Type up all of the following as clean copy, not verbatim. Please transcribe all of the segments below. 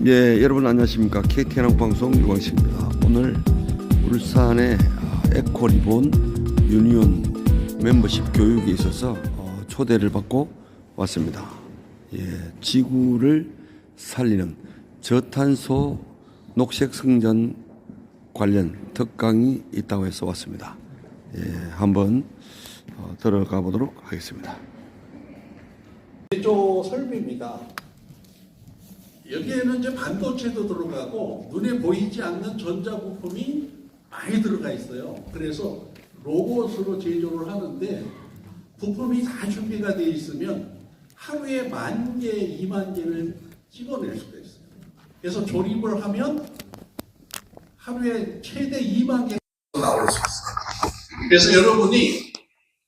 네, 여러분 안녕하십니까. KT한국방송 유광식입니다. 오늘 울산의 에코리본 유니온 멤버십 교육에 있어서 초대를 받고 왔습니다. 지구를 살리는 저탄소 녹색 성장 관련 특강이 있다고 해서 왔습니다. 한번 들어가 보도록 하겠습니다. 제조 설비입니다. 여기에는 이제 반도체도 들어가고 눈에 보이지 않는 전자부품이 많이 들어가 있어요. 그래서 로봇으로 제조를 하는데 부품이 다 준비가 되어 있으면 하루에 10,000개, 20,000개를 찍어낼 수가 있어요. 그래서 조립을 하면 하루에 최대 20,000개 나올 수 있어요. 그래서 여러분이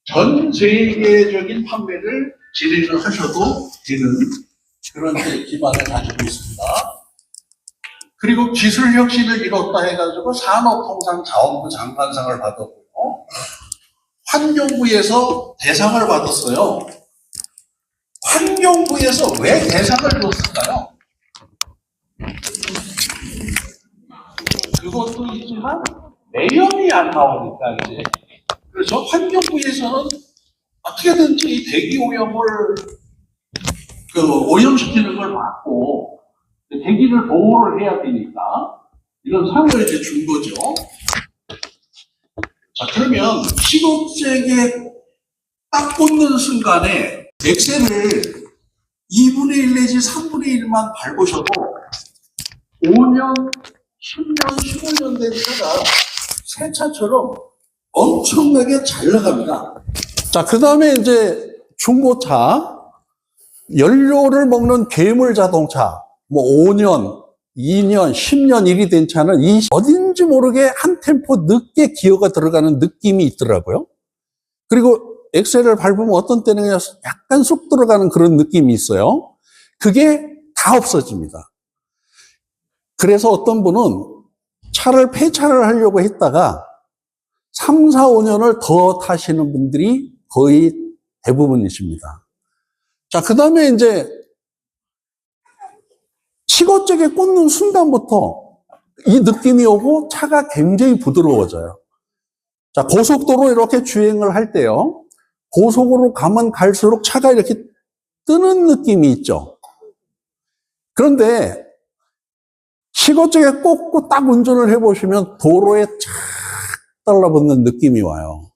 전 세계적인 판매를 진행을 하셔도 되는 그런 기반을 가지고 있습니다. 그리고 기술 혁신을 이뤘다 해가지고 산업통상자원부 장관상을 받았고요. 환경부에서 대상을 받았어요. 환경부에서 왜 대상을 줬을까요? 그것도 있지만 내용이 안 나오니까 이제 그래서 환경부에서는 어떻게든지 이 대기 오염을 오염시키는 걸 막고 대기를 보호를 해야 되니까 이런 상을 이제 준 거죠. 자, 그러면 시급잭에 딱 꽂는 순간에 엑셀을 2분의 1 내지 3분의 1만 밟으셔도 5년, 10년, 15년 된 차가 새 차처럼 엄청나게 잘 나갑니다. 자, 그 다음에 이제 중고차, 연료를 먹는 괴물 자동차, 5년, 2년, 10년 일이 된 차는 어딘지 모르게 한 템포 늦게 기어가 들어가는 느낌이 있더라고요. 그리고 엑셀을 밟으면 어떤 때는 약간 쑥 들어가는 그런 느낌이 있어요. 그게 다 없어집니다. 그래서 어떤 분은 차를 폐차를 하려고 했다가 3, 4, 5년을 더 타시는 분들이 거의 대부분이십니다. 자, 그 다음에 이제 시거잭에 꽂는 순간부터 이 느낌이 오고 차가 굉장히 부드러워져요. 자, 고속도로 이렇게 주행을 할 때요. 고속으로 가면 갈수록 차가 이렇게 뜨는 느낌이 있죠. 그런데 시거잭에 꽂고 딱 운전을 해보시면 도로에 착 달라붙는 느낌이 와요.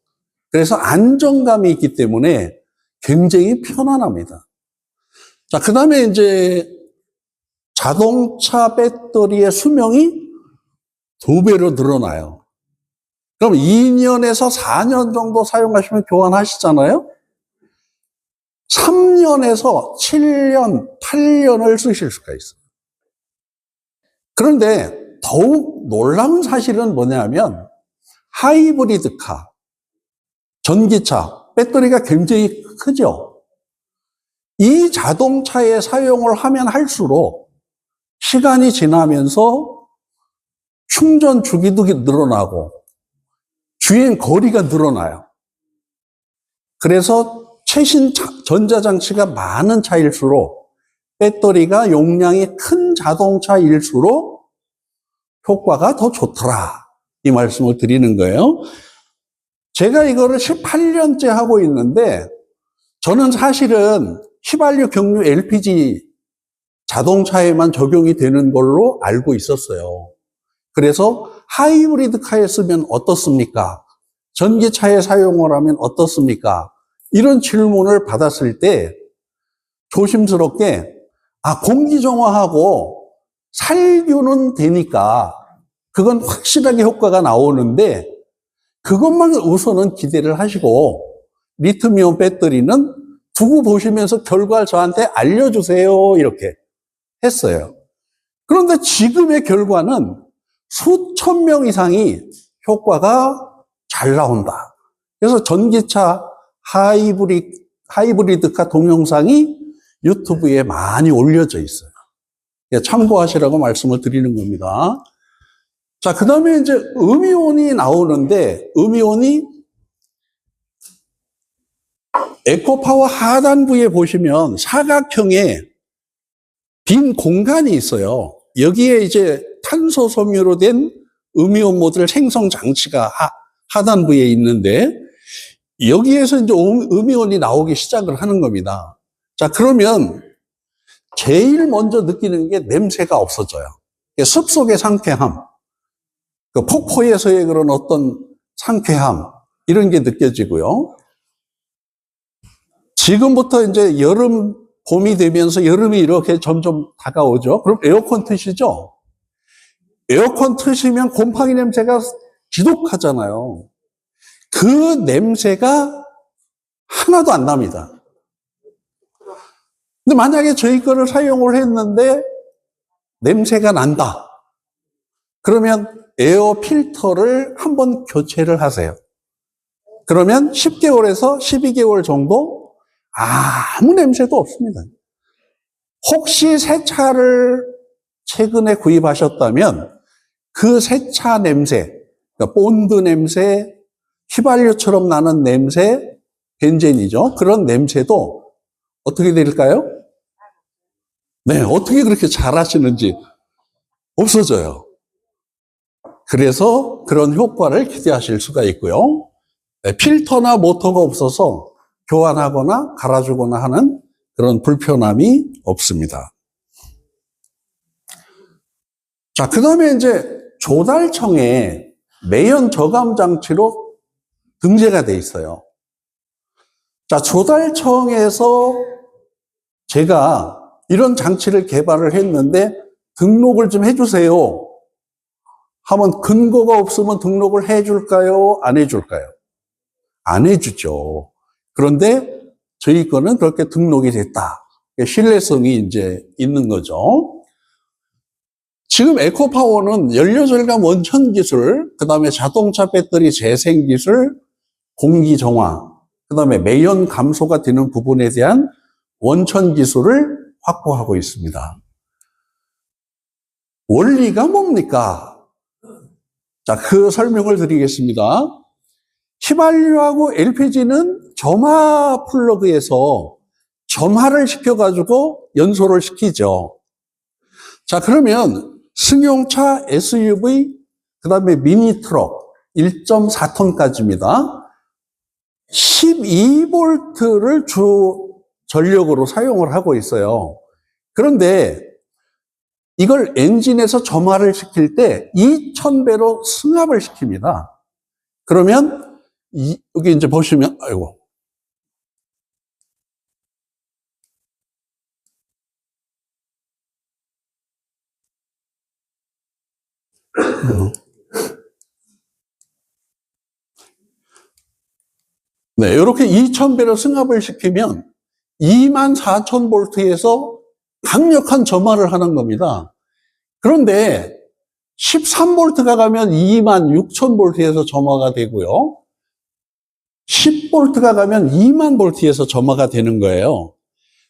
그래서 안정감이 있기 때문에 굉장히 편안합니다. 자, 그 다음에 이제 자동차 배터리의 수명이 2배로 늘어나요. 그럼 2년에서 4년 정도 사용하시면 교환하시잖아요? 3년에서 7년, 8년을 쓰실 수가 있어요. 그런데 더욱 놀라운 사실은 뭐냐면 하이브리드카, 전기차, 배터리가 굉장히 크죠? 이 자동차에 사용을 하면 할수록 시간이 지나면서 충전 주기도 늘어나고 주행 거리가 늘어나요. 그래서 최신 전자장치가 많은 차일수록 배터리가 용량이 큰 자동차일수록 효과가 더 좋더라. 이 말씀을 드리는 거예요. 제가 이거를 18년째 하고 있는데 저는 사실은 휘발유 경유 LPG 자동차에만 적용이 되는 걸로 알고 있었어요. 그래서 하이브리드카에 쓰면 어떻습니까? 전기차에 사용을 하면 어떻습니까? 이런 질문을 받았을 때 조심스럽게 공기정화하고 살균은 되니까 그건 확실하게 효과가 나오는데 그것만 우선은 기대를 하시고 리튬이온 배터리는 두고 보시면서 결과를 저한테 알려주세요 이렇게 했어요. 그런데 지금의 결과는 수천 명 이상이 효과가 잘 나온다. 그래서 전기차 하이브리드카 동영상이 유튜브에 많이 올려져 있어요. 참고하시라고 말씀을 드리는 겁니다. 자, 그 다음에 이제 음이온이 나오는데, 음이온이 에코파워 하단부에 보시면 사각형의 빈 공간이 있어요. 여기에 이제 탄소 섬유로 된 음이온 모듈 생성 장치가 하단부에 있는데, 여기에서 이제 음이온이 나오기 시작을 하는 겁니다. 자, 그러면 제일 먼저 느끼는 게 냄새가 없어져요. 숲속의 상쾌함, 그 폭포에서의 그런 어떤 상쾌함, 이런 게 느껴지고요. 지금부터 이제 여름, 봄이 되면서 여름이 이렇게 점점 다가오죠. 그럼 에어컨 트시죠? 에어컨 트시면 곰팡이 냄새가 지독하잖아요. 그 냄새가 하나도 안 납니다. 근데 만약에 저희 거를 사용을 했는데 냄새가 난다. 그러면 에어 필터를 한번 교체를 하세요. 그러면 10개월에서 12개월 정도 아무 냄새도 없습니다. 혹시 새 차를 최근에 구입하셨다면 그 새 차 냄새, 그러니까 본드 냄새, 휘발유처럼 나는 냄새, 벤젠이죠. 그런 냄새도 어떻게 될까요? 네, 어떻게 그렇게 잘하시는지 없어져요. 그래서 그런 효과를 기대하실 수가 있고요. 네, 필터나 모터가 없어서 교환하거나 갈아주거나 하는 그런 불편함이 없습니다. 자, 그 다음에 이제 조달청에 매연 저감 장치로 등재가 돼 있어요. 자, 조달청에서 제가 이런 장치를 개발을 했는데 등록을 좀 해주세요 하면 근거가 없으면 등록을 해줄까요? 안 해줄까요? 안 해주죠. 그런데 저희 거는 그렇게 등록이 됐다. 신뢰성이 이제 있는 거죠. 지금 에코파워는 연료절감 원천 기술, 그 다음에 자동차 배터리 재생 기술, 공기 정화, 그 다음에 매연 감소가 되는 부분에 대한 원천 기술을 확보하고 있습니다. 원리가 뭡니까? 자, 그 설명을 드리겠습니다. 휘발유하고 LPG는 점화 플러그에서 점화를 시켜가지고 연소를 시키죠. 자, 그러면 승용차, SUV, 그 다음에 미니 트럭 1.4톤까지입니다. 12V를 주 전력으로 사용을 하고 있어요. 그런데 이걸 엔진에서 점화를 시킬 때 2000배로 승합을 시킵니다. 그러면 여기 이제 보시면, 아이고. 네, 이렇게 2000배로 승합을 시키면 24000볼트에서 강력한 점화를 하는 겁니다. 그런데 13볼트가 가면 26000볼트에서 점화가 되고요. 10볼트가 가면 20000볼트에서 점화가 되는 거예요.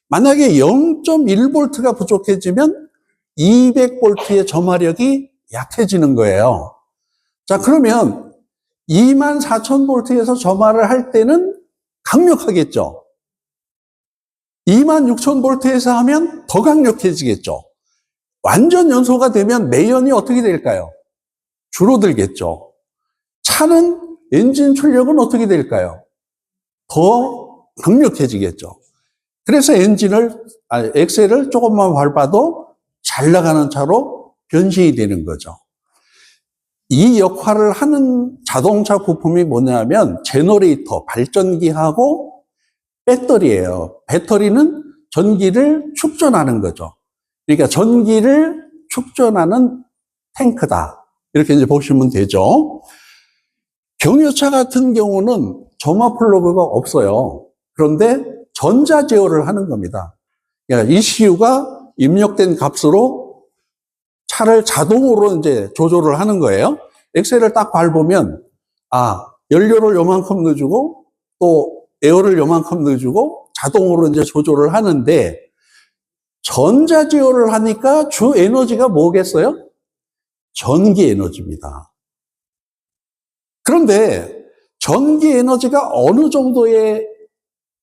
만약에 0.1볼트가 부족해지면 200볼트의 점화력이 약해지는 거예요. 자, 그러면 24000볼트에서 점화를 할 때는 강력하겠죠. 26000볼트에서 하면 더 강력해지겠죠. 완전 연소가 되면 매연이 어떻게 될까요? 줄어들겠죠. 차는 엔진 출력은 어떻게 될까요? 더 강력해지겠죠. 그래서 엑셀을 조금만 밟아도 잘 나가는 차로 변신이 되는 거죠. 이 역할을 하는 자동차 부품이 뭐냐면 제너레이터, 발전기하고 배터리예요. 배터리는 전기를 축전하는 거죠. 그러니까 전기를 축전하는 탱크다. 이렇게 이제 보시면 되죠. 경유차 같은 경우는 점화 플러그가 없어요. 그런데 전자 제어를 하는 겁니다. 그러니까 ECU가 입력된 값으로 차를 자동으로 이제 조절을 하는 거예요. 엑셀을 딱 밟으면, 연료를 요만큼 넣어주고, 또 에어를 요만큼 넣어주고, 자동으로 이제 조절을 하는데, 전자 제어를 하니까 주 에너지가 뭐겠어요? 전기 에너지입니다. 그런데 전기 에너지가 어느 정도의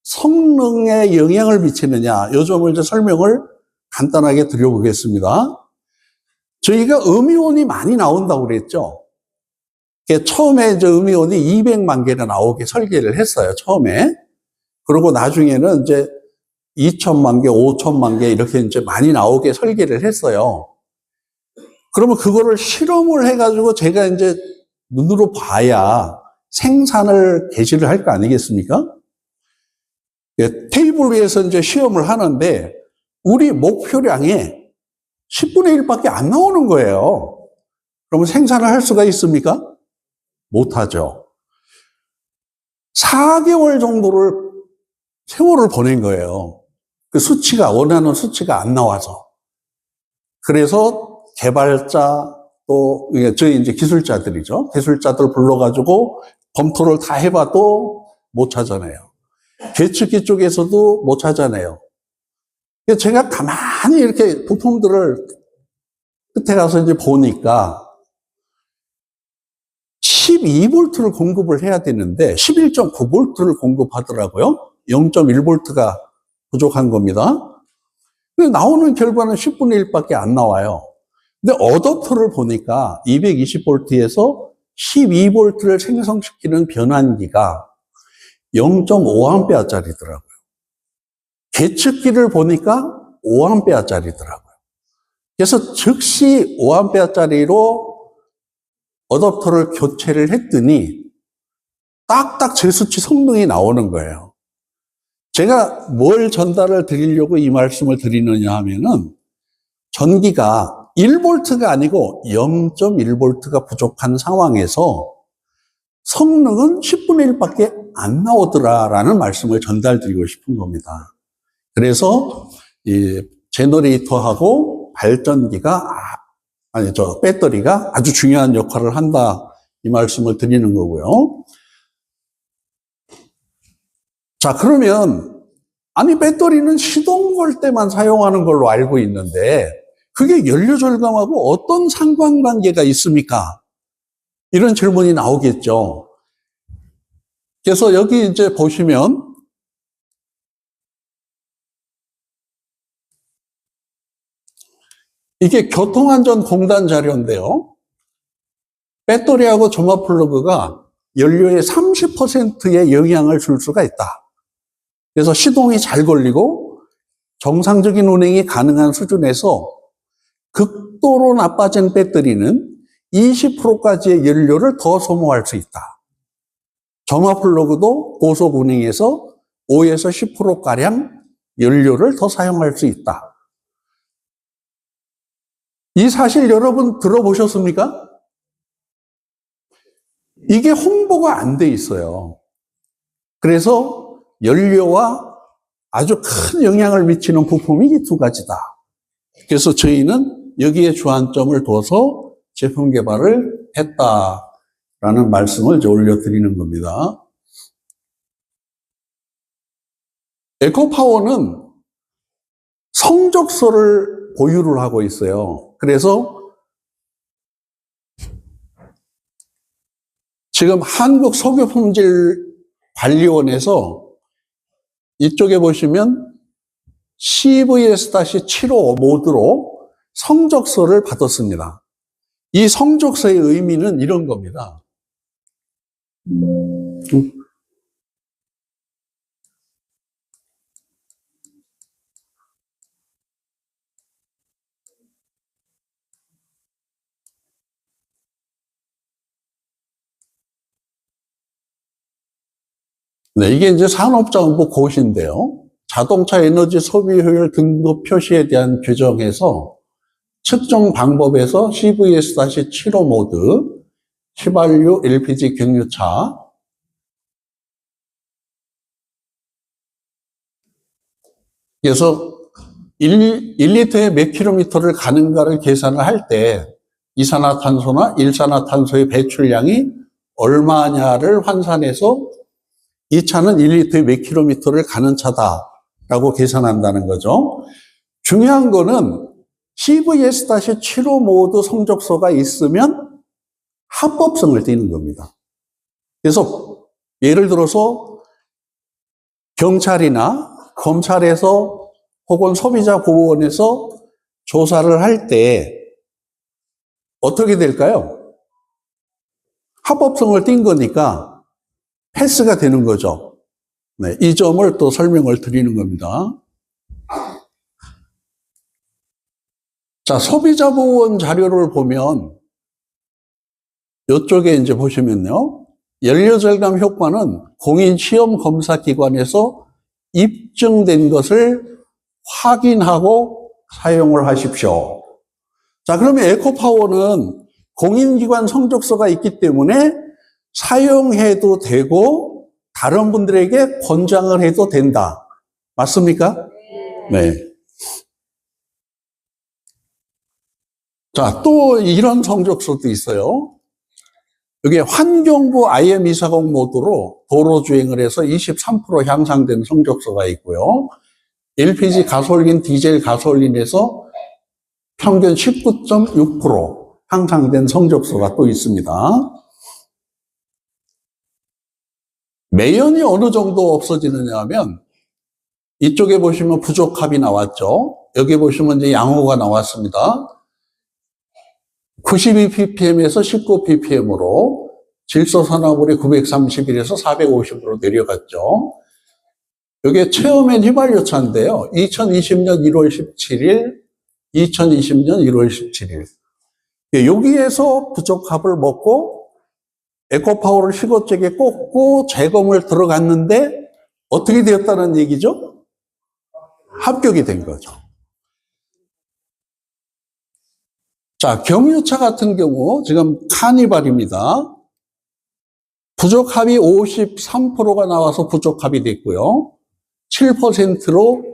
성능에 영향을 미치느냐, 이 점을 이제 설명을 간단하게 드려보겠습니다. 저희가 음이온이 많이 나온다고 그랬죠. 처음에 저 음이온이 200만 개가 나오게 설계를 했어요, 처음에. 그리고 나중에는 이제 2천만 개, 5천만 개 이렇게 이제 많이 나오게 설계를 했어요. 그러면 그거를 실험을 해가지고 제가 이제 눈으로 봐야 생산을 개시를 할 거 아니겠습니까? 테이블 위에서 이제 시험을 하는데 우리 목표량의 10분의 1밖에 안 나오는 거예요. 그러면 생산을 할 수가 있습니까? 못하죠. 4개월 정도를 세월을 보낸 거예요. 그 수치가, 원하는 수치가 안 나와서. 그래서 개발자, 또, 저희 이제 기술자들이죠. 기술자들 불러가지고 검토를 다 해봐도 못 찾아내요. 계측기 쪽에서도 못 찾아내요. 제가 가만히 이렇게 부품들을 끝에 가서 이제 보니까 12V를 공급을 해야 되는데 11.9V를 공급하더라고요. 0.1V가 부족한 겁니다. 근데 나오는 결과는 10분의 1밖에 안 나와요. 근데 어댑터를 보니까 220V에서 12V를 생성시키는 변환기가 0.5A짜리더라고요. 계측기를 보니까 5A짜리더라고요. 그래서 즉시 5A짜리로 어댑터를 교체를 했더니 딱딱 제 수치 성능이 나오는 거예요. 제가 뭘 전달을 드리려고 이 말씀을 드리느냐 하면은 전기가 1V가 아니고 0.1V가 부족한 상황에서 성능은 10분의 1밖에 안 나오더라라는 말씀을 전달드리고 싶은 겁니다. 그래서 이 제너레이터하고 발전기가 배터리가 아주 중요한 역할을 한다 이 말씀을 드리는 거고요. 자, 그러면 배터리는 시동 걸 때만 사용하는 걸로 알고 있는데 그게 연료 절감하고 어떤 상관관계가 있습니까? 이런 질문이 나오겠죠. 그래서 여기 이제 보시면 이게 교통안전공단 자료인데요. 배터리하고 점화 플러그가 연료의 30%의 영향을 줄 수가 있다. 그래서 시동이 잘 걸리고 정상적인 운행이 가능한 수준에서 극도로 나빠진 배터리는 20%까지의 연료를 더 소모할 수 있다. 점화 플러그도 고속 운행에서 5에서 10%가량 연료를 더 사용할 수 있다. 이 사실 여러분 들어보셨습니까? 이게 홍보가 안 돼 있어요. 그래서 연료와 아주 큰 영향을 미치는 부품이 이 두 가지다. 그래서 저희는 여기에 주안점을 둬서 제품 개발을 했다라는 말씀을 올려드리는 겁니다. 에코파워는 성적서를 보유를 하고 있어요. 그래서 지금 한국석유품질관리원에서 이쪽에 보시면 CVS-75 모드로 성적서를 받았습니다. 이 성적서의 의미는 이런 겁니다. 네, 이게 이제 산업자원부 고시인데요. 자동차 에너지 소비 효율 등급 표시에 대한 규정에서 측정 방법에서 CVS-75 모드, 휘발유 LPG 경유차, 그래서 1리터에 몇 킬로미터를 가는가를 계산을 할 때 이산화탄소나 일산화탄소의 배출량이 얼마냐를 환산해서 이 차는 1리터에 몇 킬로미터를 가는 차다라고 계산한다는 거죠. 중요한 거는 CVS-75 모드 성적서가 있으면 합법성을 띠는 겁니다. 그래서 예를 들어서 경찰이나 검찰에서 혹은 소비자보호원에서 조사를 할 때 어떻게 될까요? 합법성을 띈 거니까 패스가 되는 거죠. 네, 이 점을 또 설명을 드리는 겁니다. 자, 소비자 보호원 자료를 보면 이쪽에 이제 보시면요. 연료절감 효과는 공인시험검사기관에서 입증된 것을 확인하고 사용을 하십시오. 자, 그러면 에코파워는 공인기관 성적서가 있기 때문에 사용해도 되고 다른 분들에게 권장을 해도 된다. 맞습니까? 네. 자, 또 이런 성적서도 있어요. 여기 환경부 IM240 모드로 도로 주행을 해서 23% 향상된 성적서가 있고요. LPG 가솔린, 디젤 가솔린에서 평균 19.6% 향상된 성적서가 또 있습니다. 매연이 어느 정도 없어지느냐 하면 이쪽에 보시면 부족합이 나왔죠. 여기 보시면 이제 양호가 나왔습니다. 92ppm에서 19ppm으로 질소산화물이 931에서 450으로 내려갔죠. 이게 체험엔 휘발유차인데요. 2020년 1월 17일, 2020년 1월 17일. 여기에서 부족합을 먹고 에코파워를 시거잭에 꽂고 재검을 들어갔는데 어떻게 되었다는 얘기죠? 합격이 된 거죠. 자, 경유차 같은 경우 지금 카니발입니다. 부족합이 53%가 나와서 부족합이 됐고요. 7%로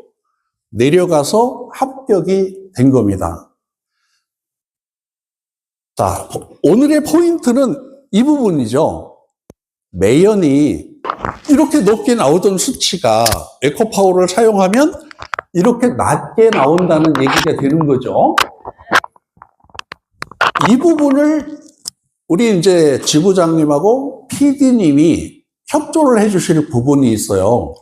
내려가서 합격이 된 겁니다. 자, 오늘의 포인트는 이 부분이죠. 매연이 이렇게 높게 나오던 수치가 에코파워를 사용하면 이렇게 낮게 나온다는 얘기가 되는 거죠. 이 부분을 우리 이제 지부장님하고 PD님이 협조를 해주실 부분이 있어요.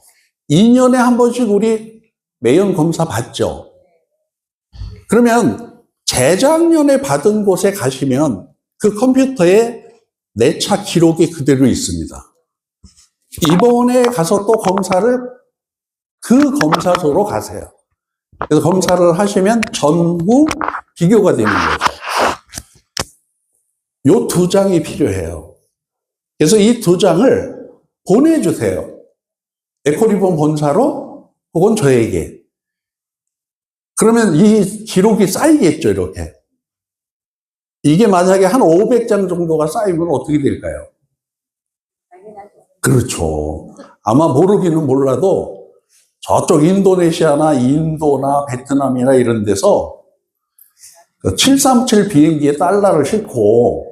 2년에 한 번씩 우리 매연 검사 받죠. 그러면 재작년에 받은 곳에 가시면 그 컴퓨터에 내 차 기록이 그대로 있습니다. 이번에 가서 또 검사를 그 검사소로 가세요. 그래서 검사를 하시면 전후 비교가 되는 거죠. 요 2장이 필요해요. 그래서 이 2장을 보내주세요. 에코리본 본사로 혹은 저에게. 그러면 이 기록이 쌓이겠죠, 이렇게. 이게 만약에 한 500장 정도가 쌓이면 어떻게 될까요? 그렇죠. 아마 모르기는 몰라도 저쪽 인도네시아나 인도나 베트남이나 이런 데서 737 비행기에 달러를 싣고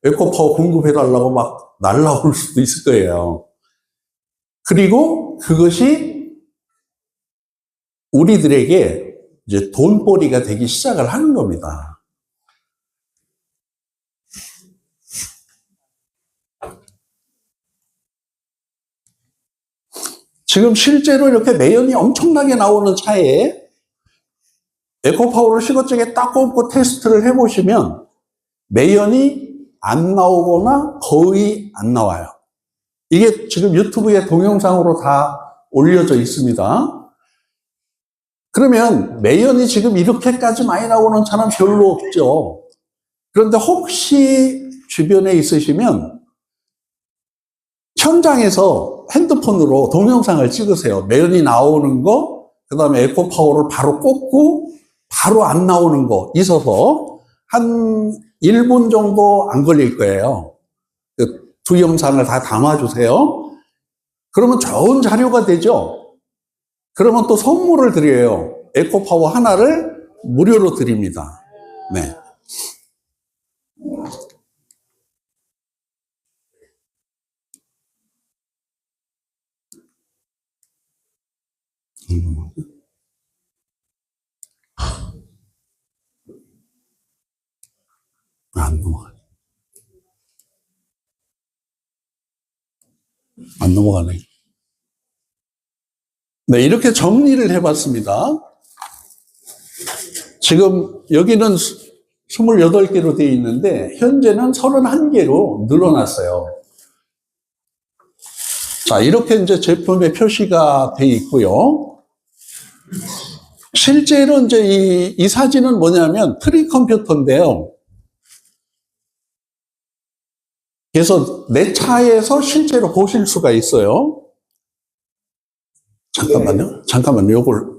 에코파워 공급해달라고 막 날라올 수도 있을 거예요. 그리고 그것이 우리들에게 이제 돈벌이가 되기 시작을 하는 겁니다. 지금 실제로 이렇게 매연이 엄청나게 나오는 차에 에코파워를 시거잭에 딱 꽂고 테스트를 해보시면 매연이 안 나오거나 거의 안 나와요. 이게 지금 유튜브에 동영상으로 다 올려져 있습니다. 그러면 매연이 지금 이렇게까지 많이 나오는 차는 별로 없죠. 그런데 혹시 주변에 있으시면 현장에서 핸드폰으로 동영상을 찍으세요. 매연이 나오는 거, 그 다음에 에코파워를 바로 꽂고 바로 안 나오는 거 있어서 한 1분 정도 안 걸릴 거예요. 그 두 영상을 다 담아주세요. 그러면 좋은 자료가 되죠. 그러면 또 선물을 드려요. 에코파워 하나를 무료로 드립니다. 네. 안 넘어가네. 안 넘어가네. 네, 이렇게 정리를 해봤습니다. 지금 여기는 28개로 되어 있는데 현재는 31개로 늘어났어요. 자, 이렇게 이제 제품의 표시가 되어 있고요. 실제로 이제 이 사진은 뭐냐면 트리 컴퓨터인데요. 그래서 내 차에서 실제로 보실 수가 있어요. 잠깐만요. 요걸.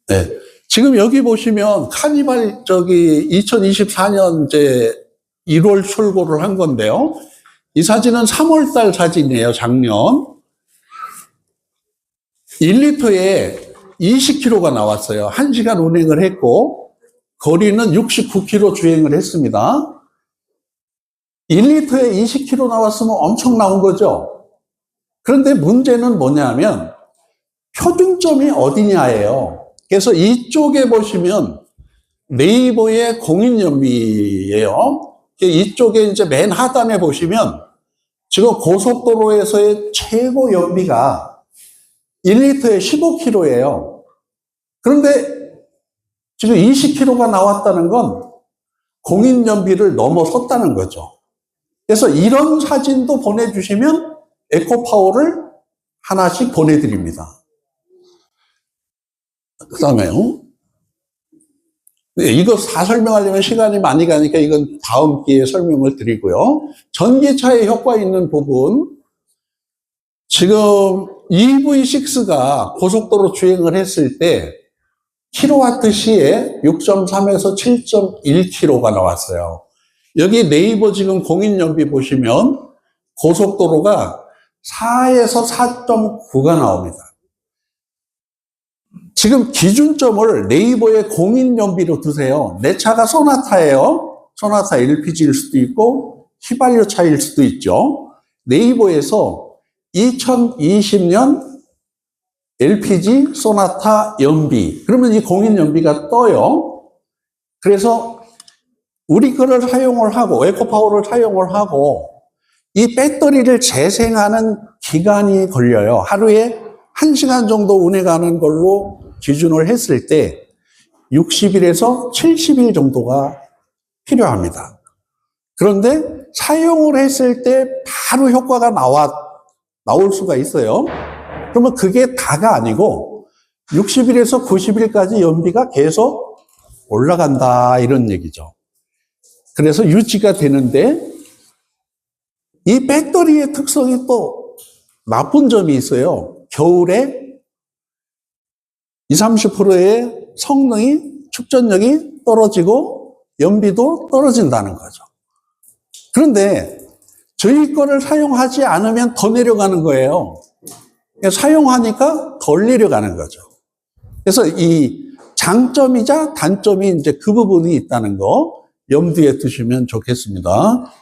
네. 지금 여기 보시면 카니발 2024년 이제 1월 출고를 한 건데요. 이 사진은 3월 달 사진이에요, 작년. 1리터에 20km가 나왔어요. 1시간 운행을 했고, 거리는 69km 주행을 했습니다. 1리터에 20km 나왔으면 엄청 나온 거죠. 그런데 문제는 뭐냐면 표준점이 어디냐예요. 그래서 이쪽에 보시면 네이버의 공인연비예요. 이쪽에 이제 맨 하단에 보시면 지금 고속도로에서의 최고 연비가 1리터에 15km예요. 그런데 지금 20km가 나왔다는 건 공인연비를 넘어섰다는 거죠. 그래서 이런 사진도 보내주시면 에코파워를 하나씩 보내드립니다. 그 다음에요. 네, 이거 다 설명하려면 시간이 많이 가니까 이건 다음 기회에 설명을 드리고요. 전기차에 효과 있는 부분. 지금 EV6가 고속도로 주행을 했을 때 킬로와트/시에 6.3에서 7.1km가 나왔어요. 여기 네이버 지금 공인연비 보시면 고속도로가 4에서 4.9가 나옵니다. 지금 기준점을 네이버의 공인연비로 두세요. 내 차가 소나타예요. 소나타 LPG일 수도 있고 휘발유 차일 수도 있죠. 네이버에서 2020년 LPG 소나타 연비, 그러면 이 공인연비가 떠요. 그래서 우리 거를 사용을 하고 에코파워를 사용을 하고 이 배터리를 재생하는 기간이 걸려요. 하루에 1시간 정도 운행하는 걸로 기준을 했을 때 60일에서 70일 정도가 필요합니다. 그런데 사용을 했을 때 바로 효과가 나올 수가 있어요. 그러면 그게 다가 아니고 60일에서 90일까지 연비가 계속 올라간다, 이런 얘기죠. 그래서 유지가 되는데 이 배터리의 특성이 또 나쁜 점이 있어요. 겨울에 20-30%의 성능이, 축전력이 떨어지고 연비도 떨어진다는 거죠. 그런데 저희 거를 사용하지 않으면 더 내려가는 거예요. 사용하니까 덜 내려가는 거죠. 그래서 이 장점이자 단점이 이제 그 부분이 있다는 거 염두에 두시면 좋겠습니다.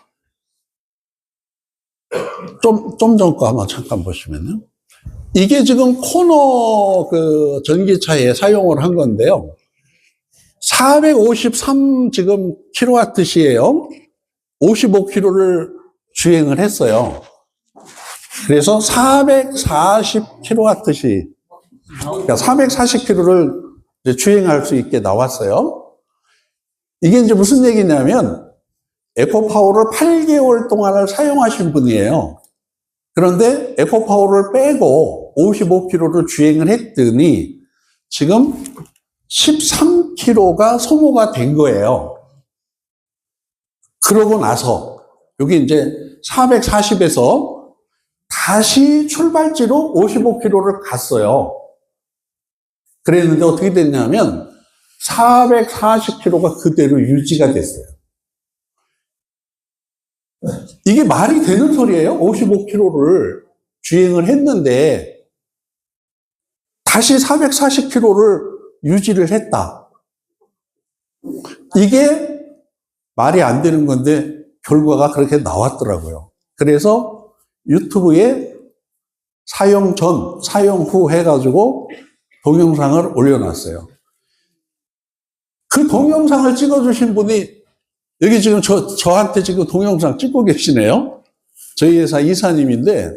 좀 전 거 한번 잠깐 보시면요. 이게 지금 코너 그 전기차에 사용을 한 건데요. 453 지금 킬로와트/시예요. 55km를 주행을 했어요. 그래서 440 킬로와트/시, 그러니까 440km를 주행할 수 있게 나왔어요. 이게 이제 무슨 얘기냐면 에코파워를 8개월 동안을 사용하신 분이에요. 그런데 에코파워를 빼고 55km를 주행을 했더니 지금 13km가 소모가 된 거예요. 그러고 나서 여기 이제 440에서 다시 출발지로 55km를 갔어요. 그랬는데 어떻게 됐냐면 440km가 그대로 유지가 됐어요. 이게 말이 되는 소리예요? 55km를 주행을 했는데 다시 440km를 유지를 했다. 이게 말이 안 되는 건데 결과가 그렇게 나왔더라고요. 그래서 유튜브에 사용 전, 사용 후 해가지고 동영상을 올려놨어요. 그 동영상을 찍어주신 분이 여기 지금 저한테 지금 동영상 찍고 계시네요. 저희 회사 이사님인데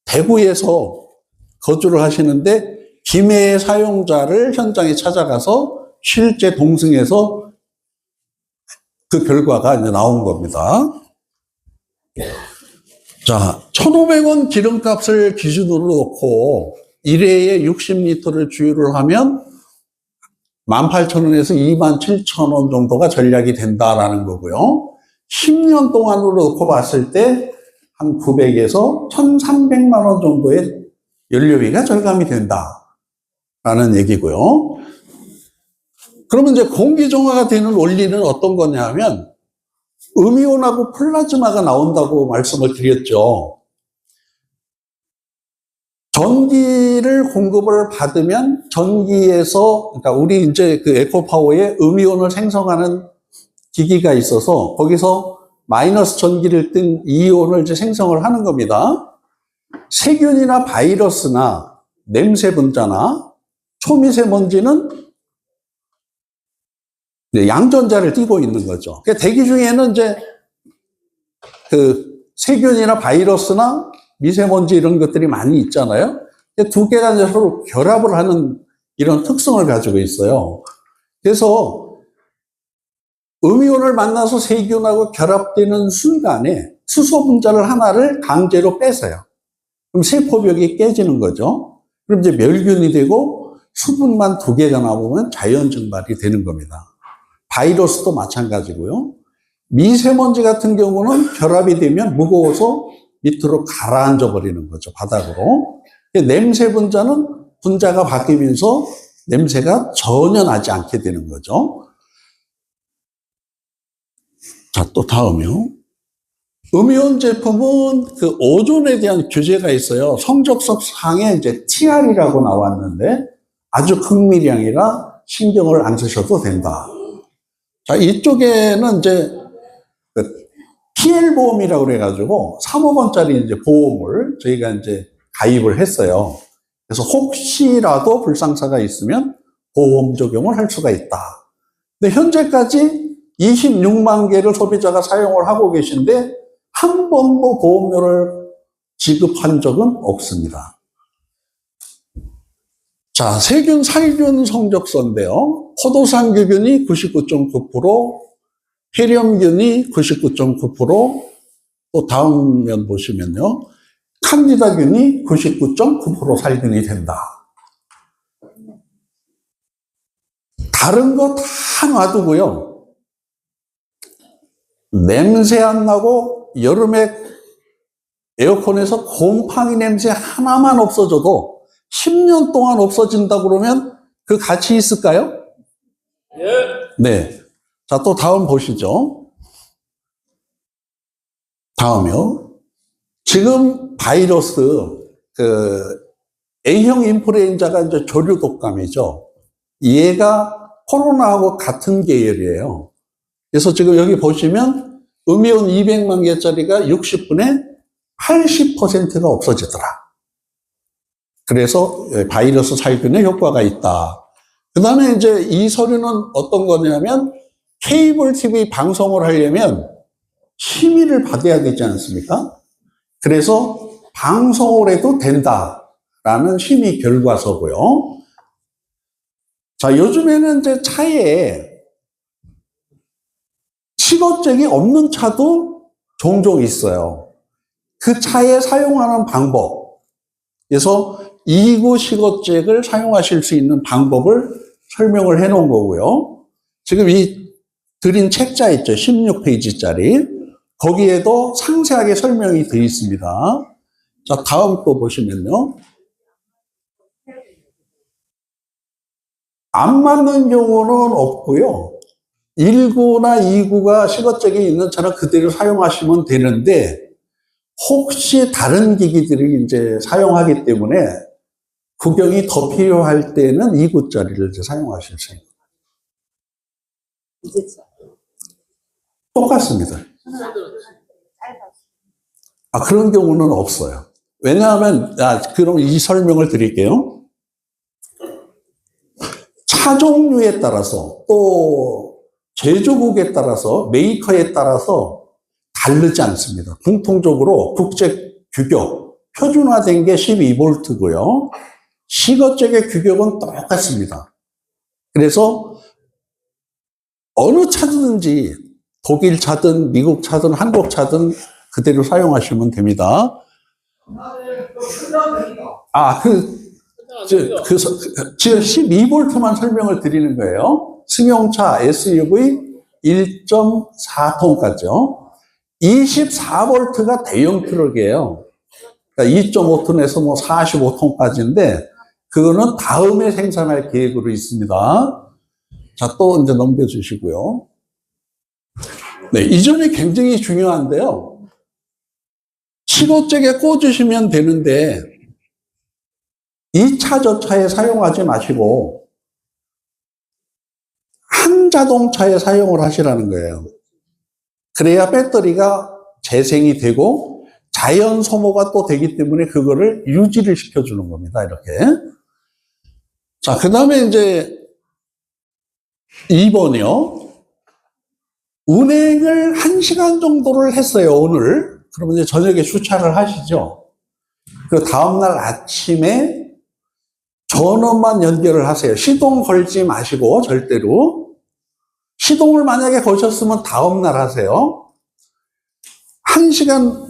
대구에서 거주를 하시는데 김해 사용자를 현장에 찾아가서 실제 동승해서 그 결과가 이제 나온 겁니다. 자, 1,500원 기름값을 기준으로 놓고 1회에 60리터를 주유를 하면 18,000원에서 27,000원 정도가 절약이 된다라는 거고요. 10년 동안으로 놓고 봤을 때 한 900에서 1,300만 원 정도의 연료비가 절감이 된다라는 얘기고요. 그러면 이제 공기정화가 되는 원리는 어떤 거냐면 음이온하고 플라즈마가 나온다고 말씀을 드렸죠. 전기를 공급을 받으면 전기에서, 그러니까 우리 이제 그 에코파워에 음이온을 생성하는 기기가 있어서 거기서 마이너스 전기를 뜬 이온을 이제 생성을 하는 겁니다. 세균이나 바이러스나 냄새 분자나 초미세먼지는 양전자를 띠고 있는 거죠. 그러니까 대기 중에는 이제 그 세균이나 바이러스나 미세먼지 이런 것들이 많이 있잖아요. 두 개가 이제 서로 결합을 하는 이런 특성을 가지고 있어요. 그래서 음이온을 만나서 세균하고 결합되는 순간에 수소 분자를 하나를 강제로 뺏어요. 그럼 세포벽이 깨지는 거죠. 그럼 이제 멸균이 되고 수분만 2개가 나오면 자연 증발이 되는 겁니다. 바이러스도 마찬가지고요. 미세먼지 같은 경우는 결합이 되면 무거워서 밑으로 가라앉아 버리는 거죠, 바닥으로. 냄새 분자가 바뀌면서 냄새가 전혀 나지 않게 되는 거죠. 자, 또 다음이요. 음이온 제품은 그 오존에 대한 규제가 있어요. 성적서상에 이제 TR이라고 나왔는데 아주 극미량이라 신경을 안 쓰셔도 된다. 자, 이쪽에는 이제 PL 보험이라고 그래가지고 3억 원짜리 이제 보험을 저희가 이제 가입을 했어요. 그래서 혹시라도 불상사가 있으면 보험 적용을 할 수가 있다. 근데 현재까지 26만 개를 소비자가 사용을 하고 계신데 한 번도 보험료를 지급한 적은 없습니다. 자, 세균, 살균 성적서인데요. 포도상규균이 99.9%, 폐렴균이 99.9%, 또 다음 면 보시면요. 칸디다균이 99.9% 살균이 된다. 다른 거 다 놔두고요. 냄새 안 나고 여름에 에어컨에서 곰팡이 냄새 하나만 없어져도 10년 동안 없어진다 그러면 그 가치 있을까요? 예. 네. 자, 또 다음 보시죠. 다음이요. 지금 바이러스, A형 인플루엔자가 이제 조류 독감이죠. 얘가 코로나하고 같은 계열이에요. 그래서 지금 여기 보시면 음이온 200만 개짜리가 60분에 80%가 없어지더라. 그래서 바이러스 살균에 효과가 있다. 그 다음에 이제 이 서류는 어떤 거냐면 케이블 TV 방송을 하려면 심의를 받아야 되지 않습니까? 그래서 방송을 해도 된다라는 심의 결과서고요. 자, 요즘에는 이제 차에 식어잭이 없는 차도 종종 있어요. 그 차에 사용하는 방법. 그래서 2구 식어잭을 사용하실 수 있는 방법을 설명을 해 놓은 거고요. 지금 이 드린 책자 있죠. 16페이지짜리. 거기에도 상세하게 설명이 되어 있습니다. 자, 다음 또 보시면요. 안 맞는 경우는 없고요. 1구나 2구가 식어잭이 있는 차는 그대로 사용하시면 되는데, 혹시 다른 기기들이 이제 사용하기 때문에 구경이 더 필요할 때는 2구짜리를 이제 사용하실 수 있습니다. 똑같습니다. 그런 경우는 없어요. 왜냐하면, 그럼 이 설명을 드릴게요. 차 종류에 따라서 또 제조국에 따라서 메이커에 따라서 다르지 않습니다. 공통적으로 국제 규격, 표준화된 게 12V고요. 식어잭의 규격은 똑같습니다. 그래서 어느 차든지 독일 차든 미국 차든 한국 차든 그대로 사용하시면 됩니다. 지금 12V만 설명을 드리는 거예요. 승용차 SUV 1.4톤까지요. 24V가 대형 트럭이에요. 그러니까 2.5톤에서 뭐 45톤까지인데, 그거는 다음에 생산할 계획으로 있습니다. 자, 또 이제 넘겨주시고요. 네, 이 점이 굉장히 중요한데요. 신호잭에 꽂으시면 되는데, 이 차 저 차에 사용하지 마시고, 한 자동차에 사용을 하시라는 거예요. 그래야 배터리가 재생이 되고, 자연 소모가 또 되기 때문에 그거를 유지를 시켜주는 겁니다. 이렇게. 자, 그 다음에 이제 2번이요. 운행을 1시간 정도를 했어요, 오늘. 그러면 이제 저녁에 주차를 하시죠. 그 다음날 아침에 전원만 연결을 하세요. 시동 걸지 마시고, 절대로. 시동을 만약에 거셨으면 다음날 하세요. 1시간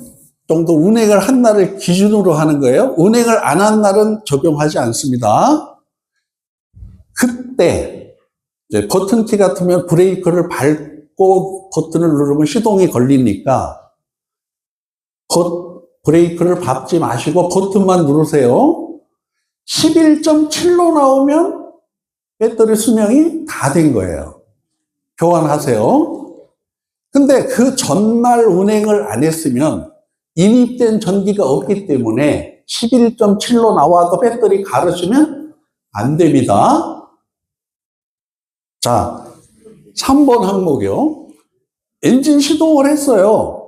정도 운행을 한 날을 기준으로 하는 거예요. 운행을 안 한 날은 적용하지 않습니다. 그때 이제 버튼키 같으면 브레이크를 밟고 버튼을 누르면 시동이 걸리니까 브레이크를 밟지 마시고 버튼만 누르세요. 11.7로 나오면 배터리 수명이 다 된 거예요. 교환하세요. 근데 그 전날 운행을 안 했으면 인입된 전기가 없기 때문에 11.7로 나와도 배터리 갈으시면 안 됩니다. 자, 3번 항목이요. 엔진 시동을 했어요.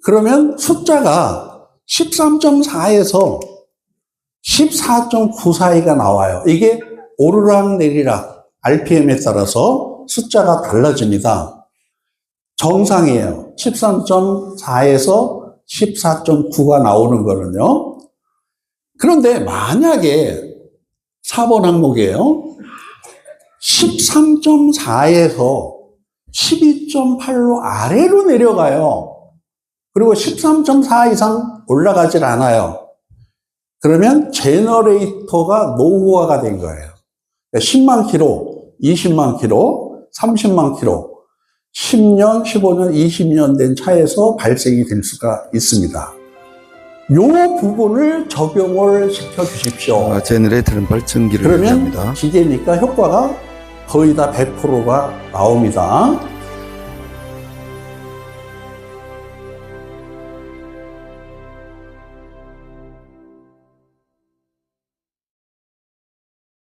그러면 숫자가 13.4에서 14.9 사이가 나와요. 이게 오르락 내리락 RPM에 따라서 숫자가 달라집니다. 정상이에요. 13.4에서 14.9가 나오는 거는요. 그런데 만약에 4번 항목이에요. 13.4에서 12.8로 아래로 내려가요. 그리고 13.4 이상 올라가질 않아요. 그러면 제너레이터가 노후화가 된 거예요. 10만 킬로, 20만 킬로, 30만 킬로, 10년, 15년, 20년 된 차에서 발생이 될 수가 있습니다. 요 부분을 적용을 시켜 주십시오. 제너레이터는 발전기를 그러면 의미합니다. 기계니까 효과가 거의 다 100%가 나옵니다.